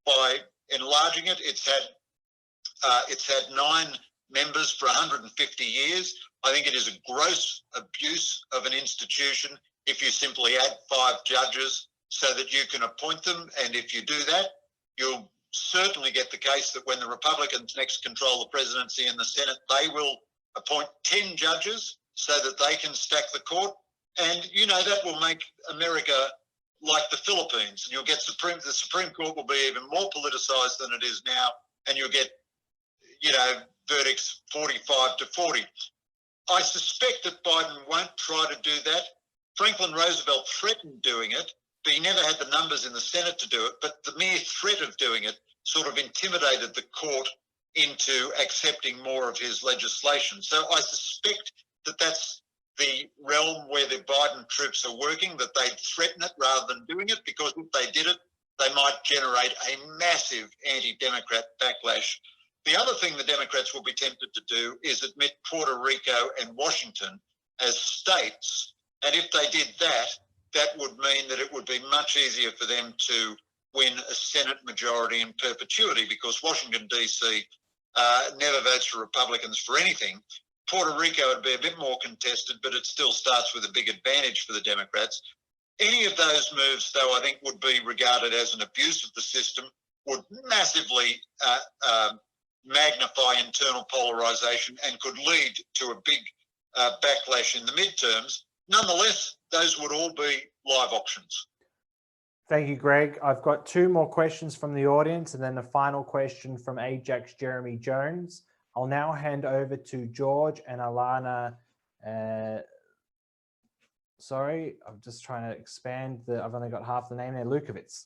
by enlarging it. It's had 9 members for 150 years. I think it is a gross abuse of an institution if you simply add 5 judges so that you can appoint them. And if you do that, you'll certainly get the case that when the Republicans next control the presidency and the Senate, they will appoint 10 judges so that they can stack the court. And, that will make America like the Philippines. And you'll get the Supreme Court will be even more politicized than it is now. And you'll get, verdicts 45-40. I suspect that Biden won't try to do that. Franklin Roosevelt threatened doing it, but he never had the numbers in the Senate to do it. But the mere threat of doing it sort of intimidated the court into accepting more of his legislation. So I suspect that that's the realm where the Biden troops are working, that they'd threaten it rather than doing it, because if they did it, they might generate a massive anti-Democrat backlash. The other thing the Democrats will be tempted to do is admit Puerto Rico and Washington as states. And if they did that, that would mean that it would be much easier for them to win a Senate majority in perpetuity, because Washington, D.C. Never votes for Republicans for anything. Puerto Rico would be a bit more contested, but it still starts with a big advantage for the Democrats. Any of those moves, though, I think would be regarded as an abuse of the system, would massively magnify internal polarization and could lead to a big backlash in the midterms. Nonetheless, those would all be live options. Thank you, Greg. I've got 2 more questions from the audience and then a final question from AIJAC's Jeremy Jones. I'll now hand over to George and Alana. Sorry, I'm just trying to expand I've only got half the name there. Lukovitz.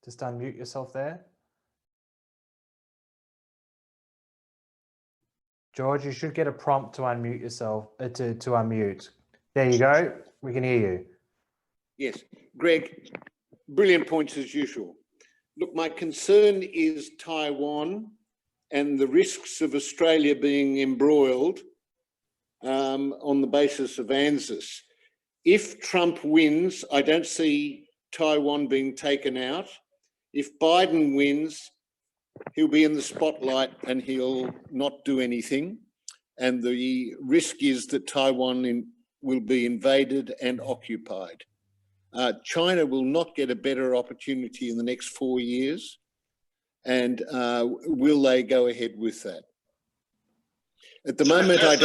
Just unmute yourself there. George, you should get a prompt to unmute yourself, to unmute. There you go. We can hear you. Yes. Greg, brilliant points as usual. Look, my concern is Taiwan and the risks of Australia being embroiled on the basis of ANZUS. If Trump wins, I don't see Taiwan being taken out. If Biden wins, he'll be in the spotlight and he'll not do anything. And the risk is that Taiwan will be invaded and occupied. China will not get a better opportunity in the next 4 years. And will they go ahead with that? At the moment, I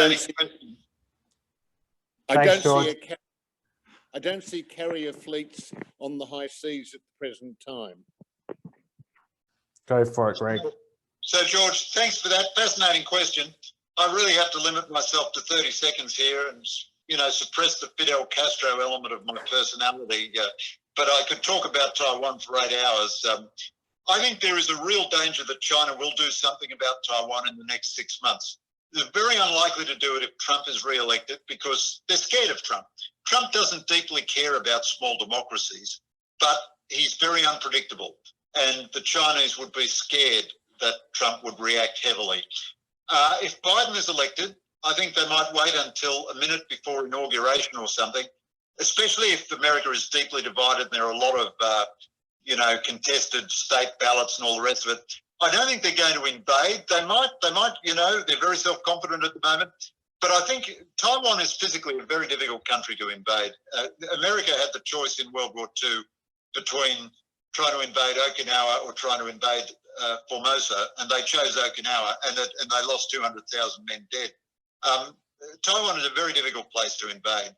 don't see carrier fleets on the high seas at the present time. Go for it, Greg. So, George, thanks for that fascinating question. I really have to limit myself to 30 seconds here and, suppress the Fidel Castro element of my personality. But I could talk about Taiwan for 8 hours. I think there is a real danger that China will do something about Taiwan in the next 6 months. They're very unlikely to do it if Trump is re-elected because they're scared of Trump. Trump doesn't deeply care about small democracies, but he's very unpredictable. And the Chinese would be scared that Trump would react heavily. If Biden is elected, I think they might wait until a minute before inauguration or something, especially if America is deeply divided and there are a lot of, contested state ballots and all the rest of it. I don't think they're going to invade. They might, they're very self-confident at the moment. But I think Taiwan is physically a very difficult country to invade. America had the choice in World War II between trying to invade Okinawa or trying to invade Formosa, and they chose Okinawa, and they lost 200,000 men dead. Taiwan is a very difficult place to invade.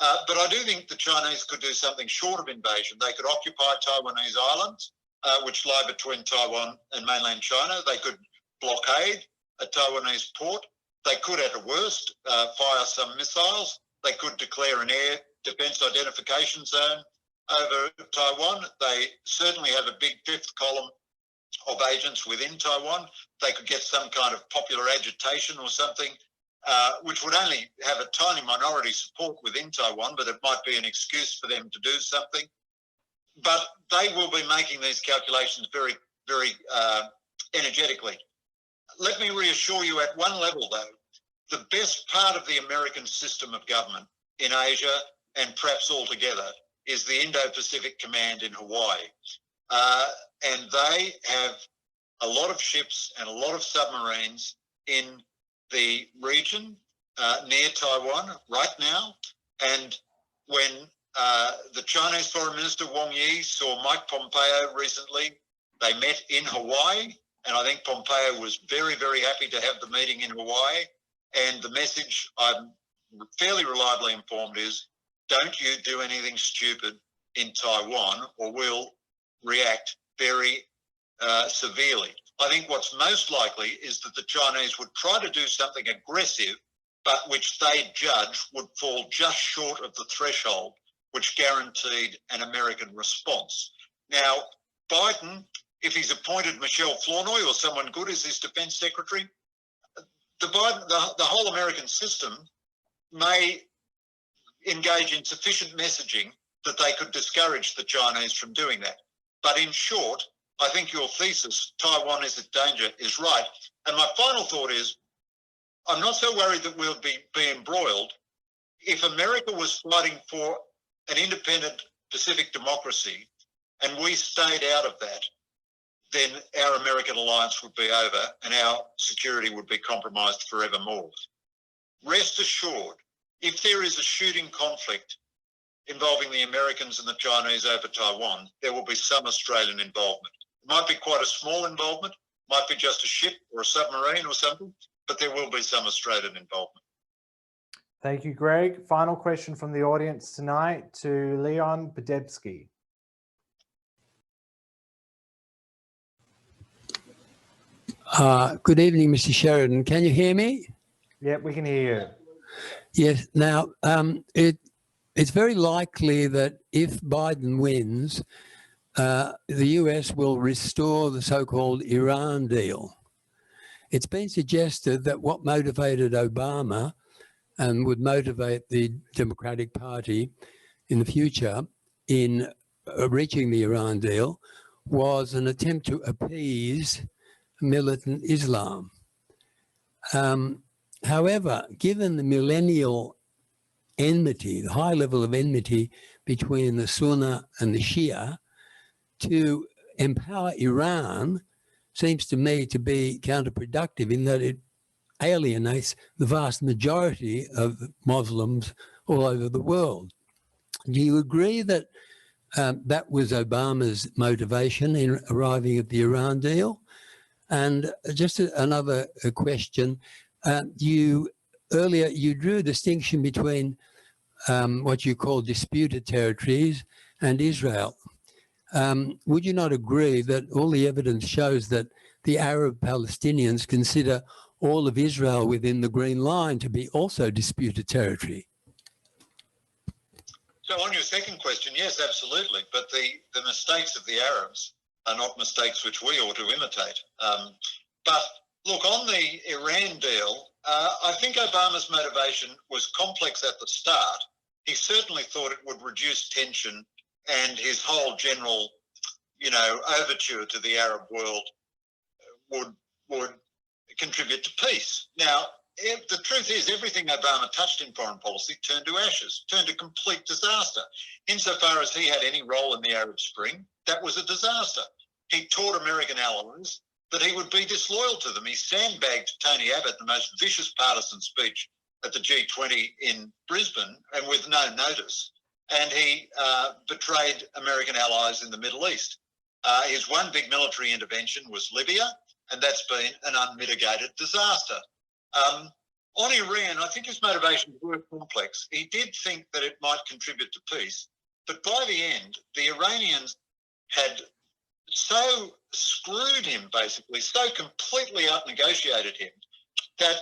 But I do think the Chinese could do something short of invasion. They could occupy Taiwanese islands, which lie between Taiwan and mainland China. They could blockade a Taiwanese port. They could, at the worst, fire some missiles. They could declare an air defence identification zone over Taiwan. They certainly have a big fifth column of agents within Taiwan. They could get some kind of popular agitation or something, which would only have a tiny minority support within Taiwan, but it might be an excuse for them to do something. But they will be making these calculations very, very energetically. Let me reassure you at one level, though, the best part of the American system of government in Asia and perhaps altogether is the Indo-Pacific Command in Hawaii. And they have a lot of ships and a lot of submarines in the region near Taiwan right now. And when the Chinese Foreign Minister Wang Yi saw Mike Pompeo recently, they met in Hawaii, and I think Pompeo was very, very happy to have the meeting in Hawaii. And the message, I'm fairly reliably informed, is don't you do anything stupid in Taiwan or we'll react very severely. I think what's most likely is that the Chinese would try to do something aggressive, but which they judge would fall just short of the threshold which guaranteed an American response. Now, Biden, if he's appointed Michelle Flournoy or someone good as his defence secretary, the whole American system may engage in sufficient messaging that they could discourage the Chinese from doing that. But in short, I think your thesis, Taiwan is in danger, is right. And my final thought is, I'm not so worried that we'll be embroiled. If America was fighting for an independent Pacific democracy and we stayed out of that, then our American alliance would be over and our security would be compromised forevermore. Rest assured, if there is a shooting conflict involving the Americans and the Chinese over Taiwan, there will be some Australian involvement. It might be quite a small involvement, might be just a ship or a submarine or something, but there will be some Australian involvement. Thank you, Greg. Final question from the audience tonight to Leon Podebsky. Good evening, Mr. Sheridan. Can you hear me? Yep, we can hear you. Yes. Now, it's very likely that if Biden wins, the US will restore the so-called Iran deal. It's been suggested that what motivated Obama and would motivate the Democratic Party in the future in reaching the Iran deal was an attempt to appease militant Islam. However, given the millennial enmity, the high level of enmity between the Sunni and the Shia, to empower Iran seems to me to be counterproductive in that it alienates the vast majority of Muslims all over the world. Do you agree that that was Obama's motivation in arriving at the Iran deal? And just another question, earlier you drew a distinction between what you call disputed territories and Israel. Would you not agree that all the evidence shows that the Arab Palestinians consider all of Israel within the Green Line to be also disputed territory? So on your second question, yes, absolutely. But the mistakes of the Arabs are not mistakes which we ought to imitate. But look, on the Iran deal, I think Obama's motivation was complex at the start. He certainly thought it would reduce tension and his whole general, overture to the Arab world would contribute to peace. Now, the truth is, everything Obama touched in foreign policy turned to ashes, turned to complete disaster. Insofar as he had any role in the Arab Spring, that was a disaster. He taught American allies that he would be disloyal to them. He sandbagged Tony Abbott, the most vicious partisan speech at the G20 in Brisbane, and with no notice. And he betrayed American allies in the Middle East. His one big military intervention was Libya, and that's been an unmitigated disaster. On Iran, I think his motivations were complex. He did think that it might contribute to peace, but by the end, the Iranians had so screwed him, basically, so completely out-negotiated him, that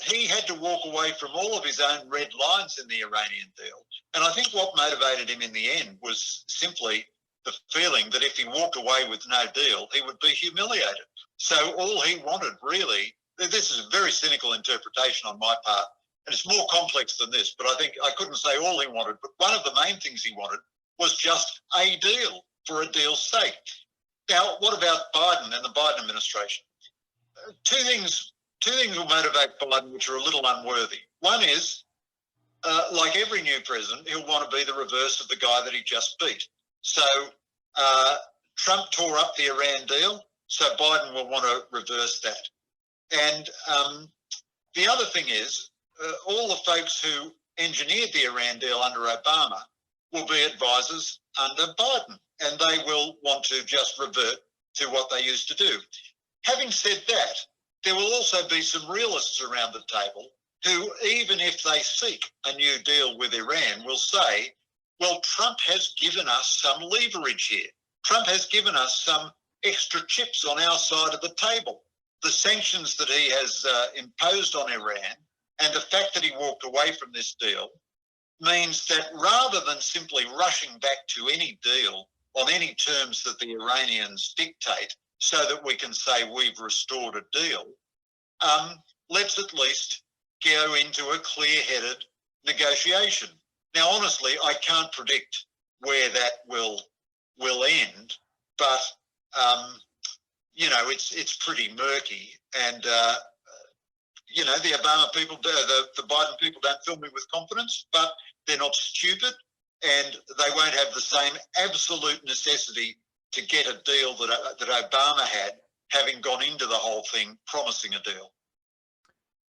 he had to walk away from all of his own red lines in the Iranian deal. And I think what motivated him in the end was simply the feeling that if he walked away with no deal, he would be humiliated. So all he wanted, really, this is a very cynical interpretation on my part, and it's more complex than this, but I think I couldn't say all he wanted, but one of the main things he wanted was just a deal for a deal's sake. Now, what about Biden and the Biden administration? Two things will motivate Biden which are a little unworthy. One is, like every new president, he'll want to be the reverse of the guy that he just beat. So Trump tore up the Iran deal, so Biden will want to reverse that. And the other thing is, all the folks who engineered the Iran deal under Obama will be advisors under Biden, and they will want to just revert to what they used to do. Having said that, there will also be some realists around the table who, even if they seek a new deal with Iran, will say, well, Trump has given us some leverage here. Trump has given us some extra chips on our side of the table. The sanctions that he has imposed on Iran and the fact that he walked away from this deal means that rather than simply rushing back to any deal on any terms that the Iranians dictate so that we can say we've restored a deal, let's at least go into a clear-headed negotiation. Now, honestly, I can't predict where that will end, but you know, it's pretty murky, and you know, the Obama people, the Biden people don't fill me with confidence, but they're not stupid, and they won't have the same absolute necessity to get a deal that Obama had, having gone into the whole thing promising a deal.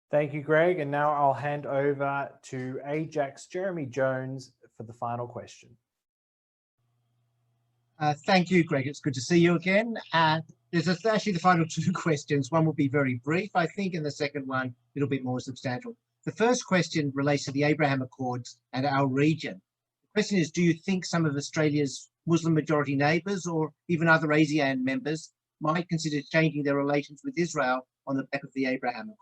Thank you, Greg. And now I'll hand over to AIJAC's Jeremy Jones for the final question. Thank you, Greg. It's good to see you again. There's actually the final two questions. One will be very brief, I think, and the second one a little bit more substantial. The first question relates to the Abraham Accords and our region. The question is, do you think some of Australia's Muslim majority neighbours or even other ASEAN members might consider changing their relations with Israel on the back of the Abraham Accords?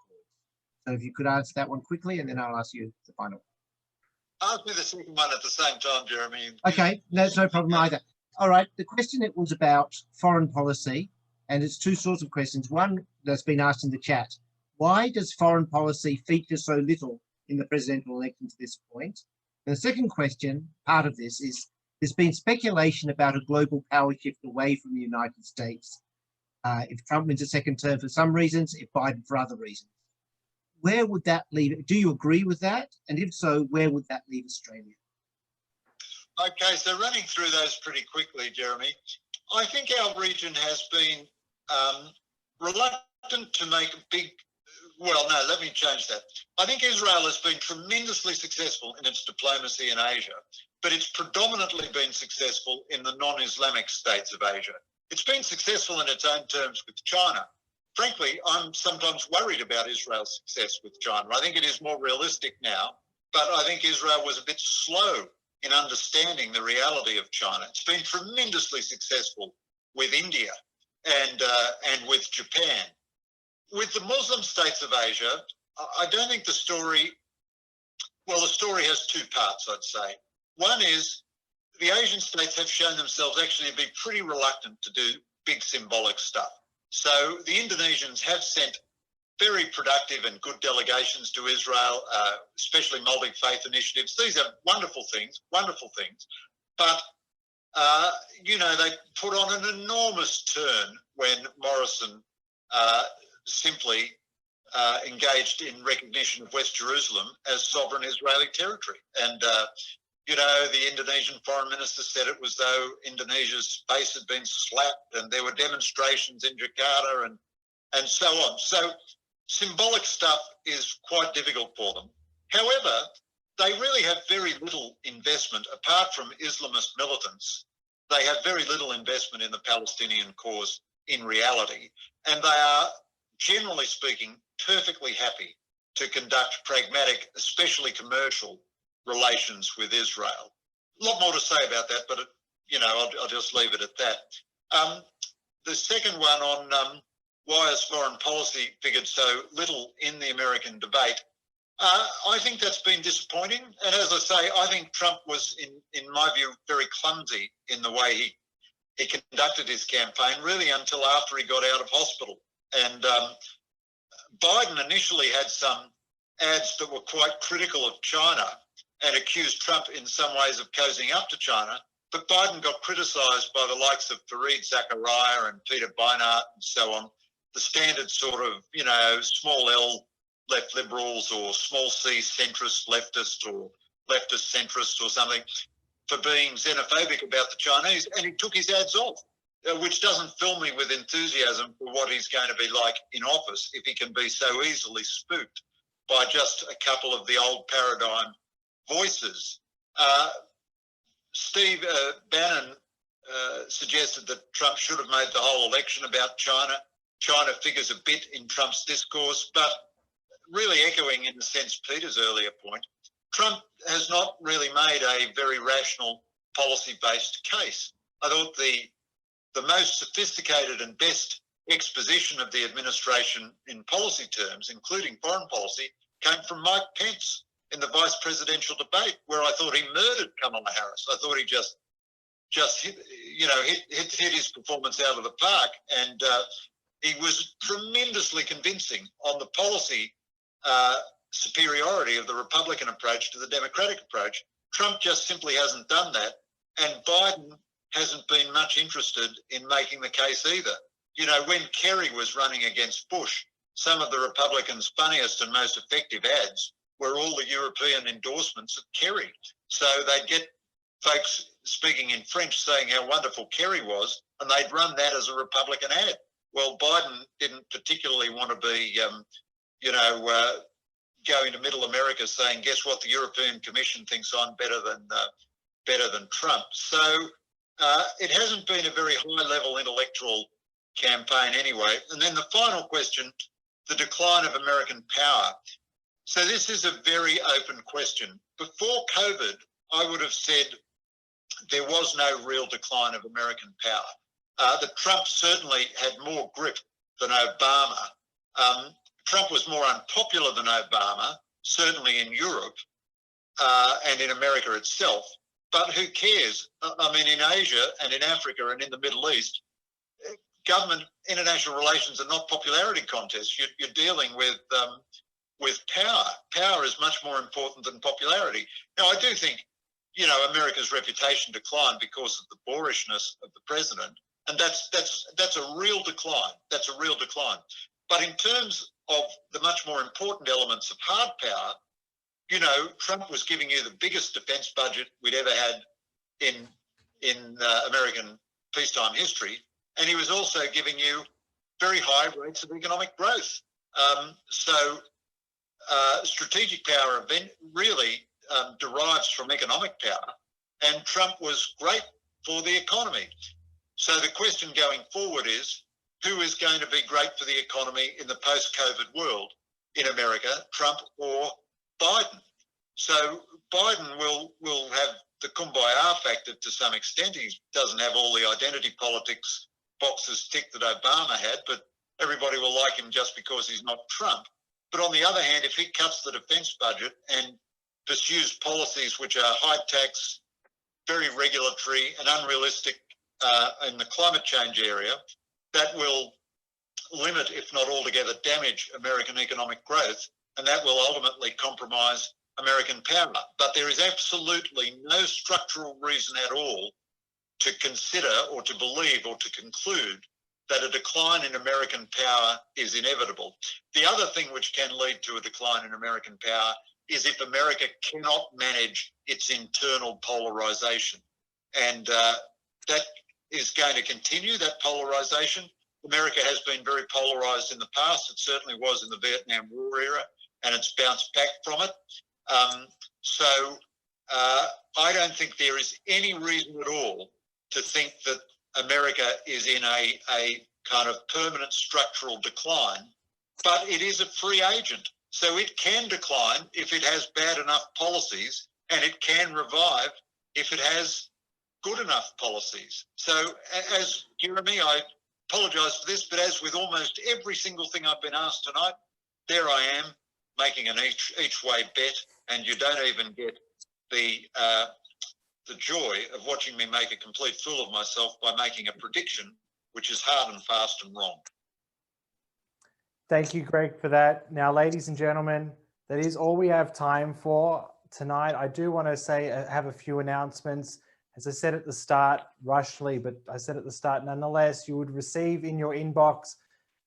So if you could answer that one quickly, and then I'll ask you the final one. Ask me the second one at the same time, Jeremy. Okay, that's no problem either. All right, the question it was about foreign policy, and it's two sorts of questions. One that's been asked in the chat. Why does foreign policy feature so little in the presidential election to this point? And the second question, part of this, is there's been speculation about a global power shift away from the United States. If Trump wins a second term for some reasons, if Biden for other reasons. Where would that leave? Do you agree with that? And if so, where would that leave Australia? Okay, so running through those pretty quickly, Jeremy, I think our region has been reluctant to make a big, well, no, let me change that. I think Israel has been tremendously successful in its diplomacy in Asia, but it's predominantly been successful in the non-Islamic states of Asia. It's been successful in its own terms with China. Frankly, I'm sometimes worried about Israel's success with China. I think it is more realistic now, but I think Israel was a bit slow in understanding the reality of China. It's been tremendously successful with India and with Japan. With the Muslim states of Asia, I don't think the story has two parts, I'd say. One is the Asian states have shown themselves actually to be pretty reluctant to do big symbolic stuff. So the Indonesians have sent very productive and good delegations to Israel, especially multi-faith initiatives. These are wonderful things. But, you know, they put on an enormous turn when Morrison simply engaged in recognition of West Jerusalem as sovereign Israeli territory. And, you know, the Indonesian foreign minister said it was though Indonesia's face had been slapped, and there were demonstrations in Jakarta and so on. So symbolic stuff is quite difficult for them. However, they really have very little investment, apart from Islamist militants. They have very little investment in the Palestinian cause in reality, and they are, generally speaking, perfectly happy to conduct pragmatic, especially commercial, relations with Israel. A lot more to say about that, but, you know, I'll just leave it at that. The second one on why has foreign policy figured so little in the American debate, I think that's been disappointing. And as I say, I think Trump was, in my view, very clumsy in the way he conducted his campaign, really until after he got out of hospital. And Biden initially had some ads that were quite critical of China and accused Trump in some ways of cozying up to China. But Biden got criticised by the likes of Fareed Zakaria and Peter Beinart and so on, the standard sort of, you know, small L left liberals or small C centrist leftists or leftist centrists or something, for being xenophobic about the Chinese, and he took his ads off, which doesn't fill me with enthusiasm for what he's going to be like in office if he can be so easily spooked by just a couple of the old paradigm voices. Steve Bannon suggested that Trump should have made the whole election about China. China figures a bit in Trump's discourse, but really echoing in a sense Peter's earlier point, Trump has not really made a very rational policy-based case. I thought the most sophisticated and best exposition of the administration in policy terms, including foreign policy, came from Mike Pence in the vice presidential debate, where I thought he murdered Kamala Harris. I thought he just hit his performance out of the park, and he was tremendously convincing on the policy superiority of the Republican approach to the Democratic approach. Trump just simply hasn't done that, and Biden hasn't been much interested in making the case either. You know, when Kerry was running against Bush, some of the Republicans' funniest and most effective ads were all the European endorsements of Kerry. So they'd get folks speaking in French saying how wonderful Kerry was, and they'd run that as a Republican ad. Well, Biden didn't particularly want to be, going to Middle America saying, guess what, the European Commission thinks I'm better than Trump. So it hasn't been a very high-level intellectual campaign anyway. And then the final question, the decline of American power. So this is a very open question. Before COVID, I would have said there was no real decline of American power. That Trump certainly had more grip than Obama. Trump was more unpopular than Obama, certainly in Europe and in America itself. But who cares? I mean, in Asia and in Africa and in the Middle East, government international relations are not popularity contests. You're dealing with power. Power is much more important than popularity. Now, I do think, you know, America's reputation declined because of the boorishness of the president, and that's a real decline. That's a real decline. But in terms of the much more important elements of hard power, you know, Trump was giving you the biggest defence budget we'd ever had in American peacetime history, and he was also giving you very high rates of economic growth. So strategic power really derives from economic power, and Trump was great for the economy. So the question going forward is, who is going to be great for the economy in the post-COVID world in America, Trump or Biden? So Biden will have the kumbaya factor to some extent. He doesn't have all the identity politics boxes ticked that Obama had, but everybody will like him just because he's not Trump. But on the other hand, if he cuts the defence budget and pursues policies which are high tax, very regulatory and unrealistic in the climate change area, that will limit, if not altogether damage, American economic growth, and that will ultimately compromise American power. But there is absolutely no structural reason at all to consider or to believe or to conclude that a decline in American power is inevitable. The other thing which can lead to a decline in American power is if America cannot manage its internal polarization. And that is going to continue, that polarization. America has been very polarized in the past. It certainly was in the Vietnam War era, and it's bounced back from it. So I don't think there is any reason at all to think that America is in a kind of permanent structural decline, but it is a free agent. So it can decline if it has bad enough policies, and it can revive if it has good enough policies. So as Jeremy, I apologise for this, but as with almost every single thing I've been asked tonight, there I am making an each way bet, and you don't even get the joy of watching me make a complete fool of myself by making a prediction which is hard and fast and wrong. Thank you, Greg, for that. Now, ladies and gentlemen, that is all we have time for tonight. I do want to say, have a few announcements. As I said at the start, rushly, but I said at the start, nonetheless, you would receive in your inbox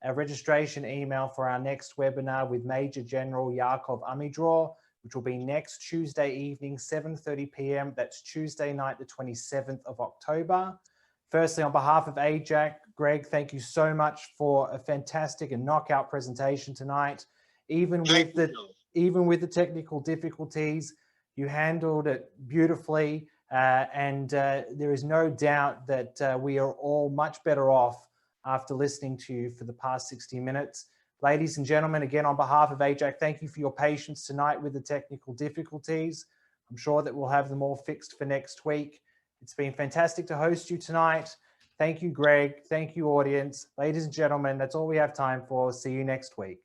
a registration email for our next webinar with Major General Yakov Amidror, which will be next Tuesday evening, 7:30 p.m. That's Tuesday night, the 27th of October. Firstly, on behalf of AIJAC, Greg, thank you so much for a fantastic and knockout presentation tonight. Even with the technical difficulties, you handled it beautifully, and there is no doubt that we are all much better off after listening to you for the past 60 minutes. Ladies and gentlemen, again, on behalf of AIJAC, thank you for your patience tonight with the technical difficulties. I'm sure that we'll have them all fixed for next week. It's been fantastic to host you tonight. Thank you, Greg. Thank you, audience. Ladies and gentlemen, that's all we have time for. See you next week.